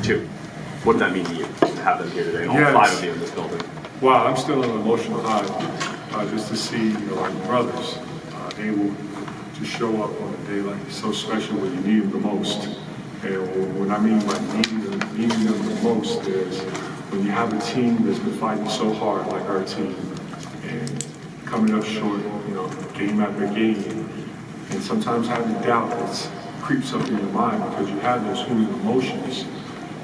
Two. What does that mean to you to have them here today, all Yes. 5 of you in this building? Wow, I'm still on an emotional high just to see our brothers able to show up on a day like it's so special when you need them the most. And what I mean by needing them the most is when you have a team that's been fighting so hard like our team and coming up short, game after game, and sometimes having doubt that creeps up in your mind because you have those human emotions.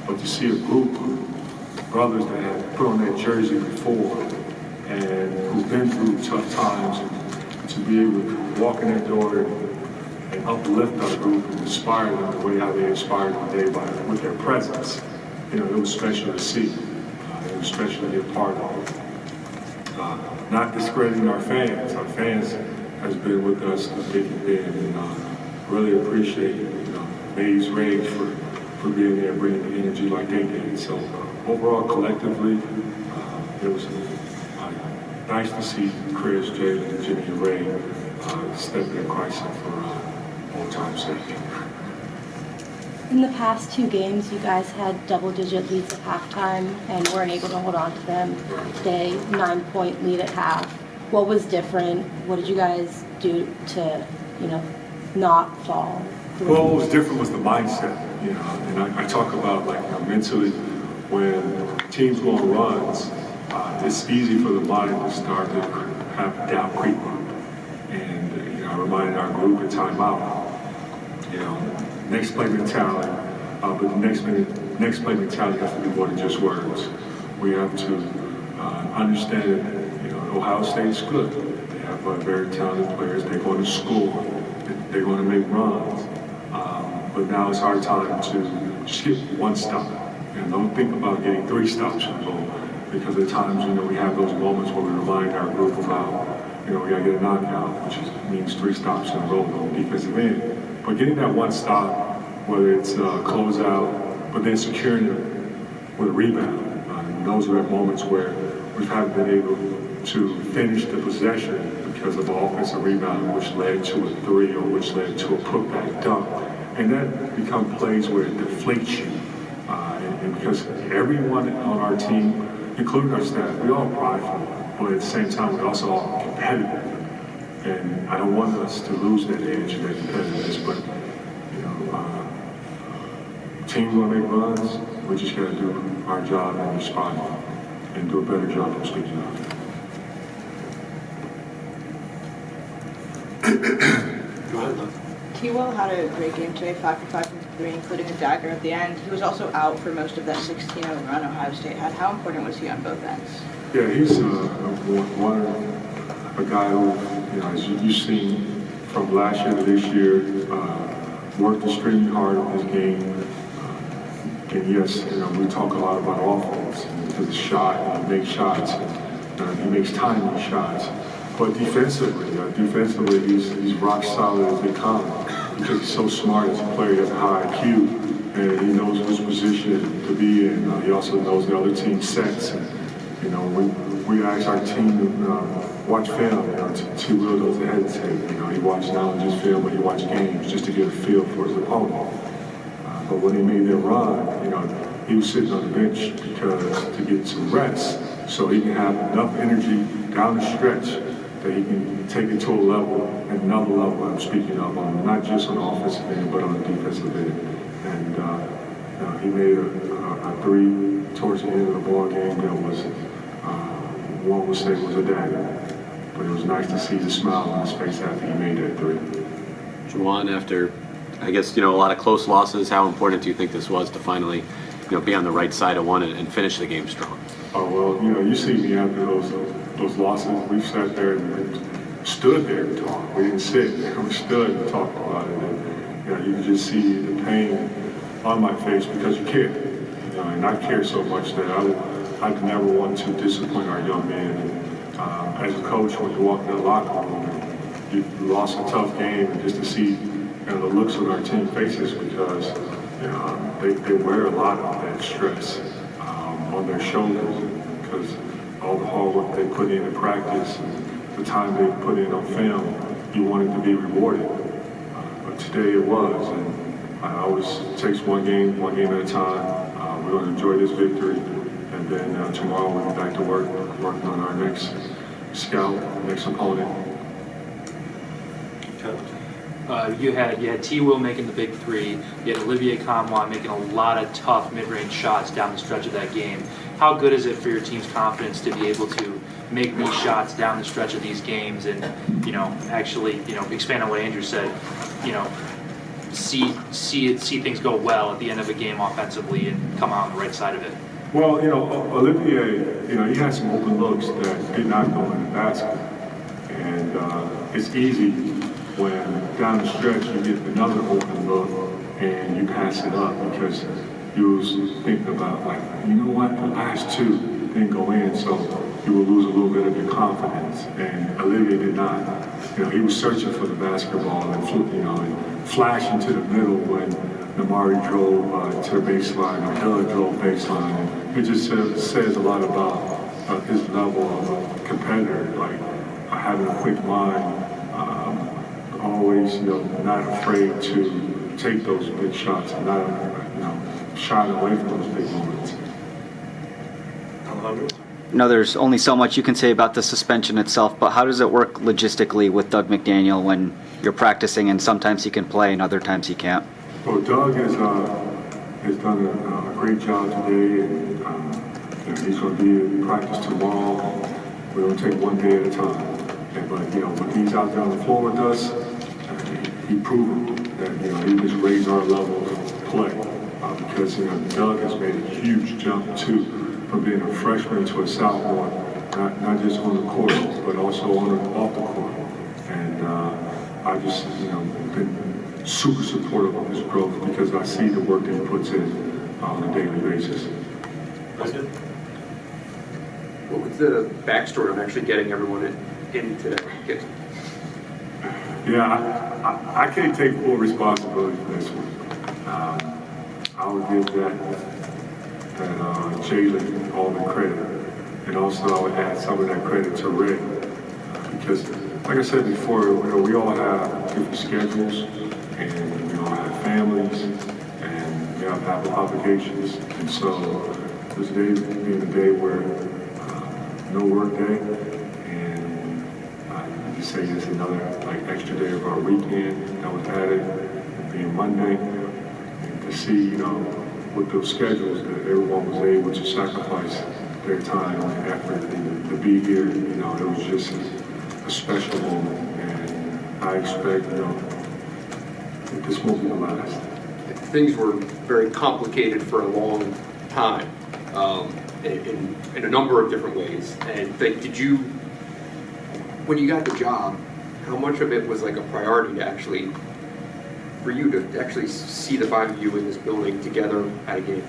But to see a group of brothers that have put on that jersey before and who've been through tough times, and to be able to walk in that door and uplift our group and inspire them the way how they inspired today with their presence, it was special to see. It was special to be a part of. Not discrediting our fans. Our fans has been with us through thick and thin, and really appreciate Mays Rage for being there, bringing the energy like they did. So overall, collectively, it was nice to see Chris, Jalen, Jimmy, and Ray step in Christ for all time's sake. In the past 2 games, you guys had double-digit leads at halftime and weren't able to hold on to them. Today, 9-point lead at half. What was different? What did you guys do to, not fall? Well, what was different was the mindset, and I talk about mentally when teams go on runs, it's easy for the mind to start to have doubt creep up. And I reminded our group at timeout, next play mentality, but the next play mentality has to be more than just words. We have to understand that Ohio State's good. They have very talented players. They're going to score. They're going to make runs. But now it's our time to just get 1 stop. And don't think about getting 3 stops in a row. Because at times, we have those moments where we remind our group of how, we got to get a knockout, which means 3 stops in a row on the defensive end. But getting that 1 stop, whether it's closeout, but then securing it with a rebound. Those are the moments where we haven't been able to finish the possession because of the offensive rebound, which led to a 3 or which led to a putback dunk. And that become plays where it deflates you. And because everyone on our team, including our staff, we all prideful, but at the same time, we're also all competitive. And I don't want us to lose that edge and that competitiveness, but, teams want to make runs, we just got to do our job and respond and do a better job of speaking up. Go ahead, Love. T-Will had a great game today, 5 for 5 from 3, including a dagger at the end. He was also out for most of that 16-0 run Ohio State had. How important was he on both ends? Yeah, he's a guy who, as you've seen from last year to this year, worked extremely hard on his game. And yes, we talk a lot about offense because the shot, he makes shots, he makes timely shots. But defensively, he's rock solid as they come because he's so smart as a player. He has a high IQ, and he knows which position to be in. He also knows the other team's sets. And, we ask our team to watch film. T-Will doesn't hesitate. He watches not just film, but he watches games just to get a feel for his opponent. But when he made that run, he was sitting on the bench to get some rest, so he can have enough energy down the stretch that he can take it to a level, and another level I'm speaking of, not just on the offensive end, but on the defensive end. And he made a 3 towards the end of the ball game that was, one would say was a dagger. But it was nice to see the smile on his face after he made that 3. Juwan, after, I guess, a lot of close losses, how important do you think this was to finally, be on the right side of one and finish the game strong? Oh, well, you see me after those losses. We sat there and stood there and talked. We didn't sit. We stood and talked about it. And, you can just see the pain on my face because you care. And I care so much that I'd never want to disappoint our young men. And, as a coach, when you walk in the locker room and you lost a tough game, and just to see the looks on our team faces because they wear a lot of that stress on their shoulders because all the hard work they put in practice and the time they put in on film, you want it to be rewarded. But today it was, and I always takes one game at a time. we're going to enjoy this victory, and then tomorrow we'll be back to work, working on our next scout, next opponent. You had T. Will making the big three. You had Olivier Kamwa making a lot of tough mid-range shots down the stretch of that game. How good is it for your team's confidence to be able to make these shots down the stretch of these games and, actually, expand on what Andrew said, see things go well at the end of a game offensively and come out on the right side of it? Well, Olivier, he had some open looks that did not go in the basket. And it's easy when down the stretch you get another open look and you pass it up because you was thinking about, like, you know what, the last two didn't go in, so you will lose a little bit of your confidence. And Olivier did not. He was searching for the basketball and flashing to the middle when Nari drove to the baseline or Hiller drove baseline. It just says a lot about his level of competitor, like having a quick mind, always not afraid to take those big shots and not shying away from those big moments. There's only so much you can say about the suspension itself, but how does it work logistically with Doug McDaniel when you're practicing and sometimes he can play and other times he can't? Well, Doug has done a great job today, and he's going to be in practice tomorrow. We're going to take one day at a time. But when he's out there on the floor with us, he proven that he just raised our level of play because Doug has made a huge jump too from being a freshman to a sophomore, not just on the court but also on and off the court. And I just been super supportive of his growth because I see the work that he puts in on a daily basis. What was the backstory of actually getting everyone in today? Yeah, I can't take full responsibility for this one. I would give that Jalen all the credit, and also I would add some of that credit to Ray, because like I said before, we all have different schedules, and we all have families, and we all have obligations, and so this day being a day where no work day, and I just say it's another extra day of our weekend that was added, being Monday, and to see with those schedules that everyone was able to sacrifice their time and effort to be here. It was just a special moment, and I expect that this won't be the last. Things were very complicated for a long time in a number of different ways. And did you, when you got the job, how much of it was like a priority to actually, for you to actually see the five of you in this building together at a game?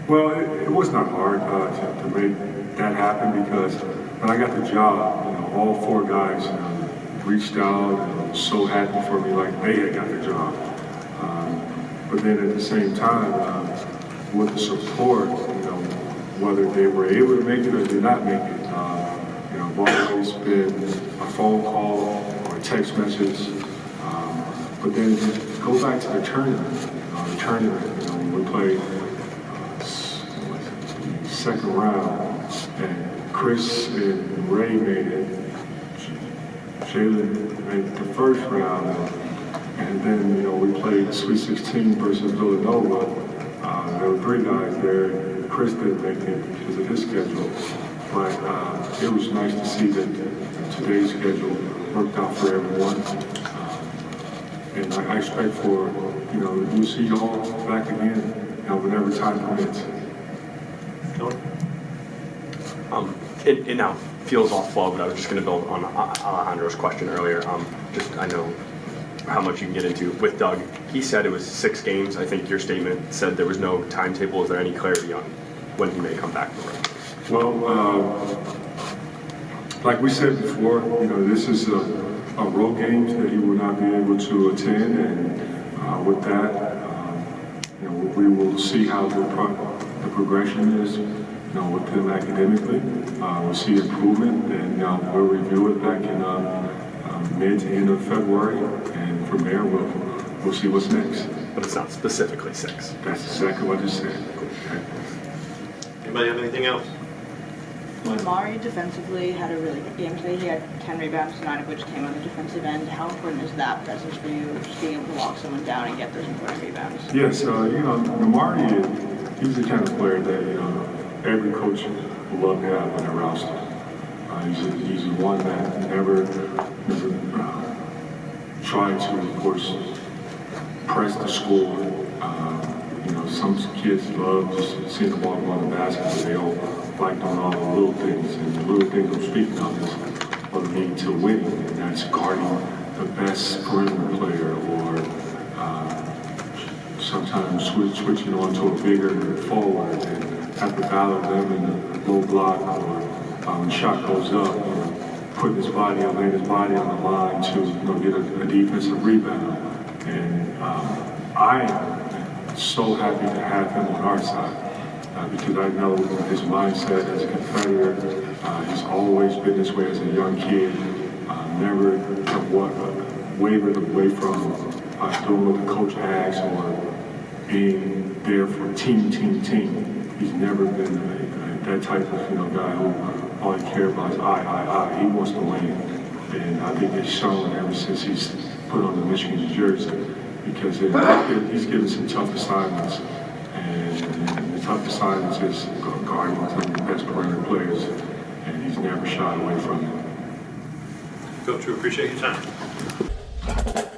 Well, it was not hard to make that happen because when I got the job, all four guys reached out and were so happy for me, like they had got the job. But then at the same time, with the support, whether they were able to make it or did not make it, I've always been a phone call or a text message. But then go back to the tournament. When we played second round, and Chris and Ray made it. Jalen made the first round, and then we played Sweet 16 versus Villanova. There were three guys there. Chris didn't make it because of his schedule, but it was nice to see that today's schedule worked out for everyone. And I expect for, we'll see you all back again, whenever time permits. It now feels off flow, but I was just going to build on Alejandro's question earlier. I know how much you can get into with Doug. He said it was 6 games. I think your statement said there was no timetable. Is there any clarity on when he may come back from it? Well, like we said before, this is a road games that he will not be able to attend, and with that, we will see how the progression is, with him academically. We'll see improvement, and we'll review it back in mid to end of February, and from there we'll see what's next. But it's not specifically 6. That's exactly what I just said. Okay. Anybody have anything else? Nari defensively had a really good game today. He had 10 rebounds, 9 of which came on the defensive end. How important is that presence for you, just being able to lock someone down and get those important rebounds? Yes, Nari, he's the kind of player that, every coach would love to have on their roster. He's the one that never tried to, of course, press the score. Some kids love just seeing the ball go on the basket, but they don't like doing all the little things. And the little things I'm speaking of is the need to win, and that's guarding the best perimeter player, or sometimes switching on to a bigger forward and have to battle them in a low block, or when the shot goes up, putting his body on, laying his body on the line to get a defensive rebound. And I am so happy to have him on our side. Because I know his mindset as a competitor, he's always been this way as a young kid, never wavered away from doing what the coach asks or being there for team. He's never been that type of guy who all he cares about is I. He wants to win, and I think it's shown ever since he's put on the Michigan jersey, because he's given some tough assignments. And the tough assignments is guarding some of the best perimeter players, and he's never shied away from it. Coach, we appreciate your time.